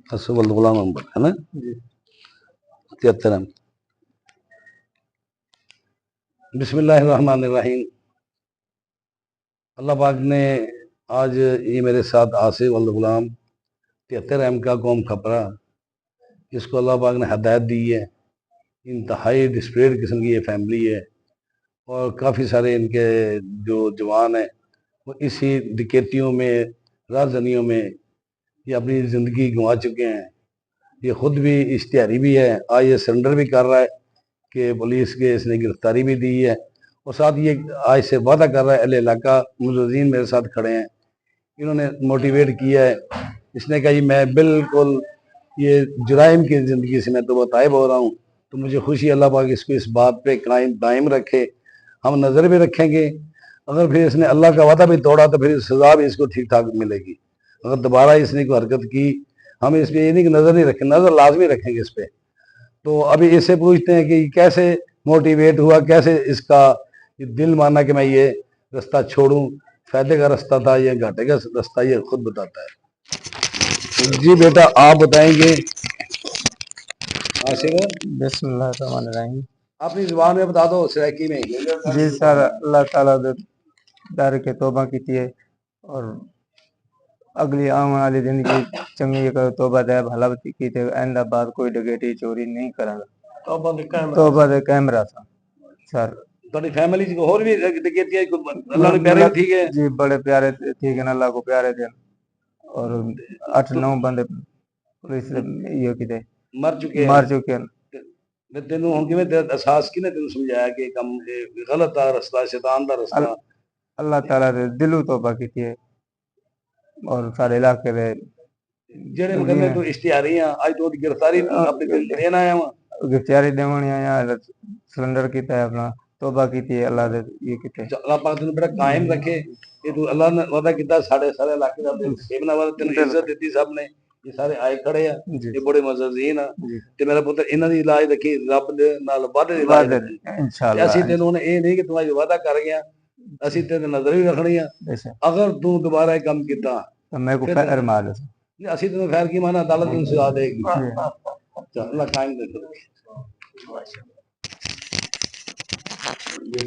اسود غلام نمبر ہے نا 73 بسم اللہ الرحمن الرحیم۔ اللہ پاک نے آج یہ میرے ساتھ آصف غلام 73 کا قوم کھپرا، اس کو اللہ پاک نے ہدایت دی ہے۔ انتہائی ڈسپریٹ قسم کی یہ فیملی ہے، اور کافی سارے ان کے جو جوان ہیں وہ اسی ڈکیتیوں میں، رازنیوں میں یہ اپنی زندگی گنوا چکے ہیں۔ یہ خود بھی اشتہاری بھی ہے، آج یہ سرنڈر بھی کر رہا ہے کہ پولیس کے اس نے گرفتاری بھی دی ہے، اور ساتھ یہ آج سے وعدہ کر رہا ہے۔ اہل علاقہ ملزمین میرے ساتھ کھڑے ہیں، انہوں نے موٹیویٹ کیا ہے۔ اس نے کہا جی میں بالکل یہ جرائم کی زندگی سے میں توبہ طائب ہو رہا ہوں، تو مجھے خوشی اللہ پاک اس کو اس بات پہ قائم رکھے، ہم نظر بھی رکھیں گے۔ اگر پھر اس نے اللہ کا وعدہ بھی توڑا تو پھر سزا بھی اس کو ٹھیک ٹھاک ملے گی۔ اگر دوبارہ اس نے کوئی حرکت کی، ہم اس پہ یہ نہیں کہ نظر نہیں رکھیں، نظر لازمی رکھیں گے اس پہ۔ تو ابھی اس سے پوچھتے ہیں کہ یہ کیسے موٹیویٹ ہوا، کیسے اس کا دل مانا کہ میں یہ رستہ چھوڑوں، فائدے کا رستہ تھا یا گھاٹے کا رستہ، یہ خود بتاتا ہے۔ جی بیٹا آپ بتائیں گے۔ بسم اللہ الرحمن الرحیم۔ اپنی زبان میں بتا دو، سرائکی میں۔ جی سر، اللہ تعالیٰ در کے توبہ کیتی ہے، اور اگلی آنے والی زندگی چنگی کرو، توبہ دے بھلا کیتے، آئندہ بعد کوئی ڈکیتی چوری نہیں کرا گا، توبہ دے کیمرہ تھا سر۔ تھوڑی فیملی کو اور بھی ڈکیتیاں اللہ نے پیارے ٹھیک ہے جی، بڑے پیارے ٹھیک ہے، اللہ کو پیارے تھے، اور 8-9 بندے پولیس یہ کیتے مر چکے ہیں۔ تینوں ہن کیویں احساس کی نے تینوں سمجھایا کہ کم غلط آ رستہ، شیطان دا رستہ؟ اللہ تعالیٰ دے دلوں توبہ کیتی ہے، اور سارے علاقے دے جڑے مقدمے تو اشتہاری ہیں، اج تو گرفتاری اپنے دل دینا آیا ہوں، گرفتاری دیونی آیا، سرنڈر کیتا ہے، اپنا توبہ کیتی ہے، اللہ دے یہ کیتے ہیں۔ اللہ پاک تینوں بڑا قائم رکھے۔ یہ تو اللہ نے وعدہ کیتا سارے علاقے دا سیبنا وعدہ، تینوں عزت دیتی سب نے، یہ سارے آئے کھڑے ہیں، یہ بڑے معززین ہیں، تے میرا پتر انہاں دی علاج رکھی، رب دے نال وعدے دی علاج رکھی انشاءاللہ۔ اسی تینوں نے اے نہیں کہ تم اج وعدہ کر گیا، اسی تیرے نظر بھی رکھنی ہے، اگر تو دوبارہ یہ کام کیتا تو میں کو خیر مال ہے، اسی تینوں خیر کی مانا عدالت تینوں سزا دے گی۔ اللہ قائم رکھے۔